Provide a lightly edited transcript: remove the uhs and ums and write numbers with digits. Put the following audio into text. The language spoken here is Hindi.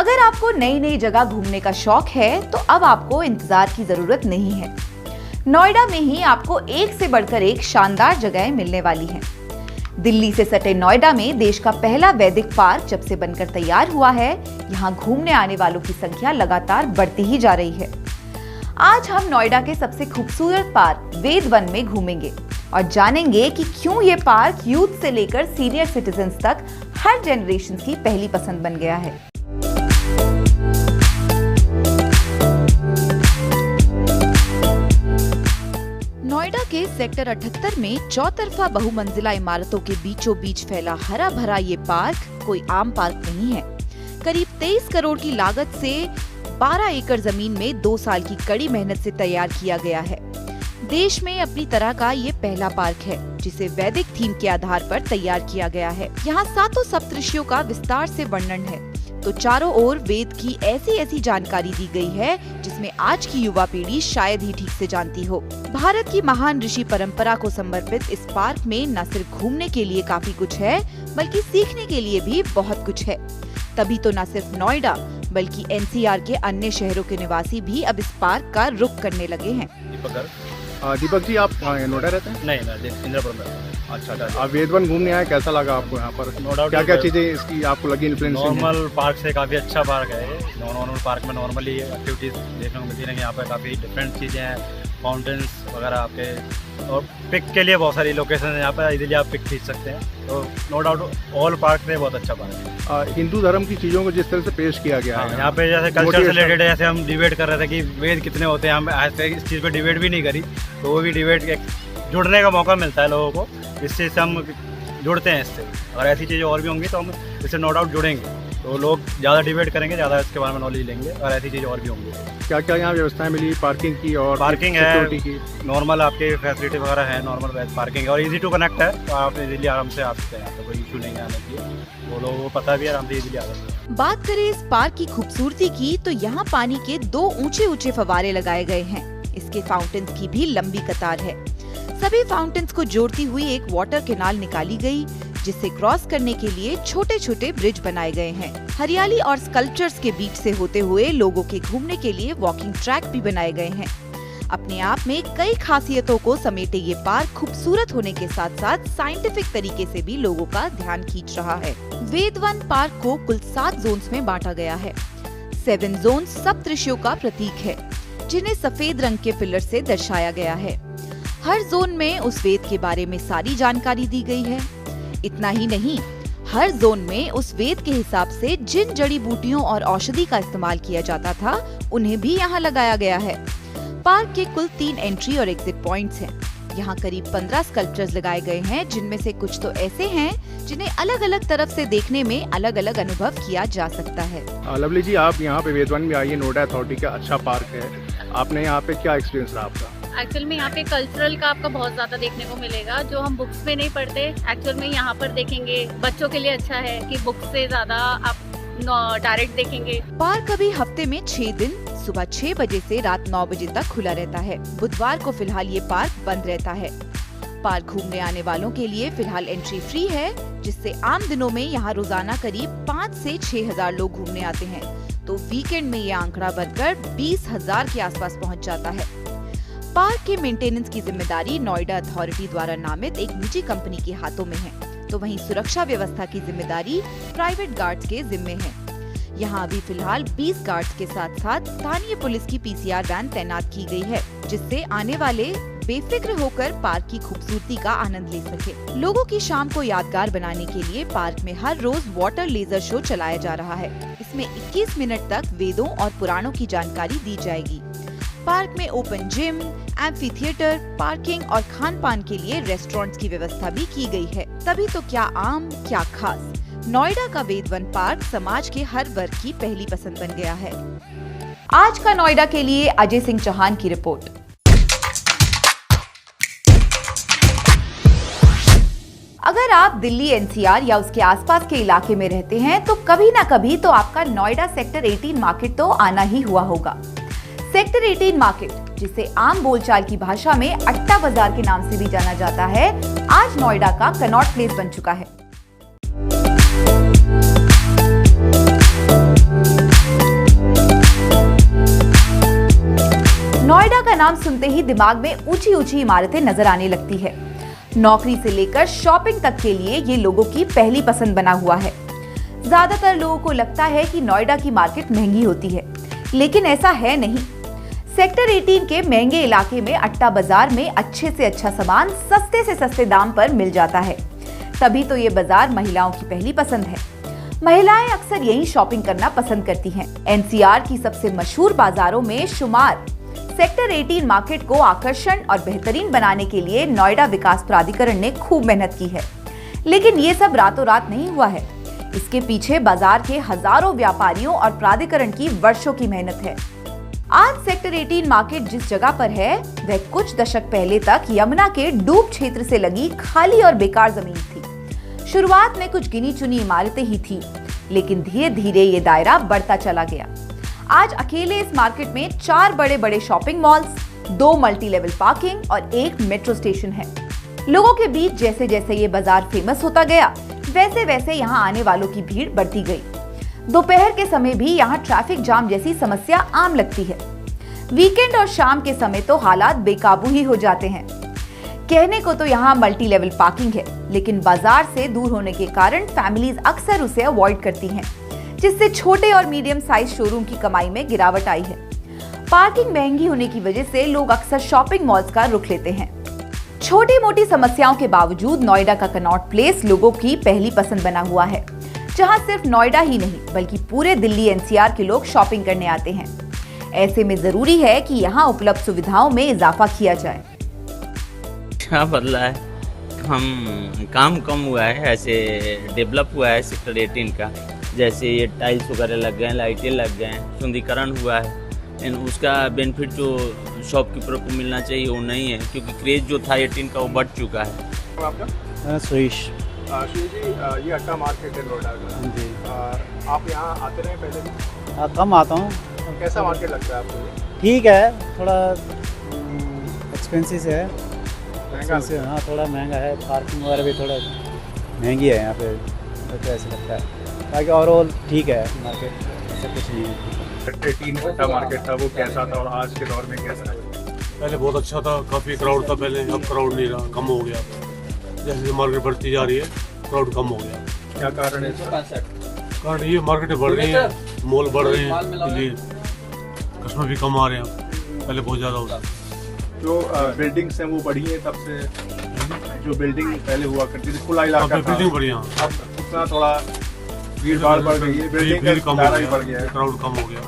अगर आपको नई नई जगह घूमने का शौक है तो अब आपको इंतजार की जरूरत नहीं है। नोएडा में ही आपको एक से बढ़कर एक शानदार जगहें मिलने वाली हैं। दिल्ली से सटे नोएडा में देश का पहला वैदिक पार्क जब से बनकर तैयार हुआ है, यहाँ घूमने आने वालों की संख्या लगातार बढ़ती ही जा रही है। आज हम नोएडा के सबसे खूबसूरत पार्क वेद वन में घूमेंगे और जानेंगे कि क्यों ये पार्क यूथ से लेकर सीनियर सिटीजन्स तक हर जनरेशन की पहली पसंद बन गया है। नोएडा के सेक्टर 78 में चौतरफा बहुमंजिला इमारतों के बीचों बीच फैला हरा भरा ये पार्क कोई आम पार्क नहीं है। करीब 23 करोड़ की लागत से 12 एकड़ जमीन में 2 साल की कड़ी मेहनत से तैयार किया गया है। देश में अपनी तरह का ये पहला पार्क है जिसे वैदिक थीम के आधार पर तैयार किया गया है। यहाँ 7 सप्तऋषियों का विस्तार से वर्णन है, तो चारों ओर वेद की ऐसी जानकारी दी गई है जिसमें आज की युवा पीढ़ी शायद ही ठीक से जानती हो। भारत की महान ऋषि परंपरा को समर्पित इस पार्क में न सिर्फ घूमने के लिए काफी कुछ है, बल्कि सीखने के लिए भी बहुत कुछ है। तभी तो न सिर्फ नोएडा बल्कि एनसीआर के अन्य शहरों के निवासी भी अब इस पार्क का रुख करने लगे हैं। दीपक जी, आप नोएडा रहते हैं? नहीं, मैं इंद्रपुर में। अच्छा, आप वेद वन घूमने आए, कैसा लगा आपको यहाँ पर? No doubt. क्या चीजें इसकी आपको लगी इन्फ्लुएंस? नॉर्मल पार्क से काफ़ी अच्छा पार्क है ये। नॉर्मल पार्क में नॉर्मली एक्टिविटीज़ देखने को मिलती है। यहाँ पर काफ़ी डिफरेंट चीज़ें हैं, फाउंटेन्स वगैरह आपके, और पिक के लिए बहुत सारी लोकेशन है यहाँ पर, इजीली आप पिक खींच सकते हैं। तो नो डाउट ऑल पार्क में बहुत अच्छा पार्क है। हिंदू धर्म की चीज़ों को जिस तरह से पेश किया गया है यहाँ पे, जैसे कल्चर से रिलेटेड है, जैसे हम डिबेट कर रहे थे कि वेद कितने होते हैं, हम आज तक इस चीज़ पे डिबेट भी नहीं करी, तो वो भी डिबेट जुड़ने का मौका मिलता है लोगों को, इससे हम जुड़ते हैं इससे। अगर ऐसी चीज़ें और भी होंगी तो हम इससे नो डाउट जुड़ेंगे, तो लोग ज़्यादा डिबेट करेंगे, ज़्यादा इसके बारे में नॉलेज लेंगे, और ऐसी चीज़ें और भी होंगी। क्या क्या यहाँ व्यवस्थाएं मिली पार्किंग की? और पार्किंग है, नॉर्मल आपके फैसिलिटी वगैरह है, नॉर्मल पार्किंग है और इजी टू कनेक्ट है, तो आप इजीली आराम से आ सकते हैं। यहाँ पे कोई इशू नहीं है आने की, वो लोगों को पता भी है, आराम से इजीली आ सकते हैं। बात करें इस पार्क की खूबसूरती की, तो यहाँ पानी के 2 ऊंचे फव्वारे लगाए गए हैं। इसके फाउंटेन्स की भी लंबी कतार है। सभी फाउंटेन्स को जोड़ती हुई एक वाटर कैनाल निकाली गई, जिससे क्रॉस करने के लिए छोटे छोटे ब्रिज बनाए गए हैं। हरियाली और स्कल्पचर्स के बीच से होते हुए लोगों के घूमने के लिए वॉकिंग ट्रैक भी बनाए गए हैं। अपने आप में कई खासियतों को समेटे ये पार्क खूबसूरत होने के साथ साथ साइंटिफिक तरीके से भी लोगों का ध्यान खींच रहा है। वेद वन पार्क को कुल 7 जोन्स में बांटा गया है। 7 जोन सप्तऋषियों का प्रतीक है, जिन्हें सफेद रंग के पिलर से दर्शाया गया है। हर जोन में उस वेद के बारे में सारी जानकारी दी गई है। इतना ही नहीं, हर जोन में उस वेद के हिसाब से जिन जड़ी बूटियों और औषधि का इस्तेमाल किया जाता था, उन्हें भी यहाँ लगाया गया है। पार्क के कुल 3 एंट्री और एग्जिट पॉइंट्स हैं। यहाँ करीब 15 स्कल्पचर्स लगाए गए हैं, जिनमें से कुछ तो ऐसे हैं जिन्हें अलग अलग तरफ से देखने में अलग अलग अनुभव किया जा सकता है। लवली जी, आप यहाँ पे वेद वन में आइए, नोएडा अथॉरिटी का अच्छा पार्क है। आपने यहाँ पे क्या एक्सपीरियंस रहा आपका? एक्चुअल में यहाँ पे कल्चरल का आपका बहुत ज्यादा देखने को मिलेगा, जो हम बुक्स में नहीं पढ़ते। एक्चुअल में यहाँ पर देखेंगे, बच्चों के लिए अच्छा है कि बुक्स से ज्यादा आप डायरेक्ट देखेंगे। पार्क अभी हफ्ते में 6 दिन सुबह 6 बजे से रात 9 बजे तक खुला रहता है। बुधवार को फिलहाल ये पार्क बंद रहता है। पार्क घूमने आने वालों के लिए फिलहाल एंट्री फ्री है, जिससे आम दिनों में यहाँ रोजाना करीब 5 से 6 हजार लोग घूमने आते हैं, तो वीकेंड में ये आंकड़ा बढ़कर 20,000 के आसपास पहुँच जाता है। पार्क के मेंटेनेंस की जिम्मेदारी नोएडा अथॉरिटी द्वारा नामित एक निजी कंपनी के हाथों में है, तो वहीं सुरक्षा व्यवस्था की जिम्मेदारी प्राइवेट गार्ड्स के जिम्मे है। यहाँ अभी फिलहाल 20 गार्ड्स के साथ साथ स्थानीय पुलिस की पीसीआर वैन तैनात की गई है, जिससे आने वाले बेफिक्र होकर पार्क की खूबसूरती का आनंद ले सके। लोगों की शाम को यादगार बनाने के लिए पार्क में हर रोज वाटर लेजर शो चलाया जा रहा है। इसमें 21 मिनट तक वेदों और पुराणों की जानकारी दी जाएगी। पार्क में open gym, amphi theatre, parking और खान पान के लिए रेस्टोरेंट्स की व्यवस्था भी की गई है। तभी तो क्या आम क्या खास, नोएडा का वेद वन पार्क समाज के हर वर्ग की पहली पसंद बन गया है। आज का नोएडा के लिए अजय सिंह चौहान की रिपोर्ट। अगर आप दिल्ली एनसीआर या उसके आसपास के इलाके में रहते हैं, तो कभी ना कभी तो आपका नोएडा सेक्टर 18 मार्केट तो आना ही हुआ होगा। सेक्टर 18 मार्केट, जिसे आम बोलचाल की भाषा में अट्टा बाजार के नाम से भी जाना जाता है, आज नोएडा का कनॉट प्लेस बन चुका है। नोएडा का नाम सुनते ही दिमाग में ऊंची ऊंची इमारतें नजर आने लगती है। नौकरी से लेकर शॉपिंग तक के लिए ये लोगों की पहली पसंद बना हुआ है। ज्यादातर लोगों को लगता है कि नोएडा की मार्केट महंगी होती है, लेकिन ऐसा है नहीं। सेक्टर 18 के महंगे इलाके में अट्टा बाजार में अच्छे से अच्छा सामान सस्ते से सस्ते दाम पर मिल जाता है। तभी तो ये बाजार महिलाओं की पहली पसंद है। महिलाएं अक्सर यहीं शॉपिंग करना पसंद करती हैं। एनसीआर की सबसे मशहूर बाजारों में शुमार सेक्टर 18 मार्केट को आकर्षण और बेहतरीन बनाने के लिए नोएडा विकास प्राधिकरण ने खूब मेहनत की है। लेकिन ये सब रातों रात नहीं हुआ है। इसके पीछे बाजार के हजारों व्यापारियों और प्राधिकरण की वर्षों की मेहनत है। आज सेक्टर 18 मार्केट जिस जगह पर है वह कुछ दशक पहले तक यमुना के डूब क्षेत्र से लगी खाली और बेकार जमीन थी। शुरुआत में कुछ गिनी चुनी इमारतें ही थी, लेकिन धीरे धीरे ये दायरा बढ़ता चला गया। आज अकेले इस मार्केट में 4 बड़े बड़े shopping malls, 2 multi level parking और 1 मेट्रो स्टेशन है। लोगों के बीच जैसे जैसे ये बाजार फेमस होता गया, वैसे वैसे यहाँ आने वालों की भीड़ बढ़ती गई। दोपहर के समय भी यहाँ ट्रैफिक जाम जैसी समस्या आम लगती है। वीकेंड और शाम के समय तो हालात बेकाबू ही हो जाते हैं। कहने को तो यहाँ मल्टी लेवल पार्किंग है, लेकिन बाजार से दूर होने के कारण फैमिलीज अक्सर उसे अवॉइड करती हैं, जिससे छोटे और मीडियम साइज शोरूम की कमाई में गिरावट आई है। पार्किंग महंगी होने की वजह से लोग अक्सर शॉपिंग मॉल्स का रुख लेते हैं। छोटी मोटी समस्याओं के बावजूद नोएडा का कनॉट प्लेस लोगों की पहली पसंद बना हुआ है, जहां सिर्फ नोएडा ही नहीं बल्कि पूरे दिल्ली एनसीआर के लोग शॉपिंग करने आते हैं। ऐसे में जरूरी है कि यहाँ उपलब्ध सुविधाओं में इजाफा किया जाए। क्या बदला है, काम कम हुआ है, ऐसे डेवलप हुआ है सेक्टर 18 का। जैसे ये टाइल्स वगैरह लग गए हैं, लाइटें लग गए हैं, सुंदरीकरण हुआ है। उसका बेनिफिट जो शॉपकीपर को मिलना चाहिए वो नहीं है, क्योंकि क्रेज जो था 18 का वो बढ़ चुका है। आपका सुरेश जी, ये अट्टा मार्केट है नोएडा का जी। आप यहाँ आते रहे पहले भी? कम आता हूँ। कैसा मार्केट लगता है आपको? ठीक है, थोड़ा एक्सपेंसिव है। महंगा हाँ, थोड़ा महंगा है। पार्किंग वगैरह भी थोड़ा महंगी है यहाँ पे, तो ऐसा लगता है। बाकी ओवरऑल ठीक है मार्केट, ऐसा कुछ नहीं है। 18 अट्टा मार्केट था, वो कैसा था और आज के दौर में कैसा है? पहले बहुत अच्छा था, काफ़ी क्राउड था पहले, अब क्राउड नहीं रहा, कम हो गया। जैसे मार्केट बढ़ती जा रही है क्राउड कम हो गया। क्या कारण है इसका? कारण ये मार्केटें बढ़ रही हैं, मॉल बढ़ रहे हैं, इसलिए कस्टमर भी कम आ रहे हैं, पहले बहुत ज़्यादा होता। जो बिल्डिंग्स हैं वो बढ़ी हैं तब से, जो बिल्डिंग पहले हुआ करती थी खुला इलाका था, बिल्डिंग बढ़िया, अब उतना थोड़ा भीड़ भाड़ बढ़ गई है, बिल्डिंग का दायरा भी बढ़ गया है, क्राउड कम हो गया।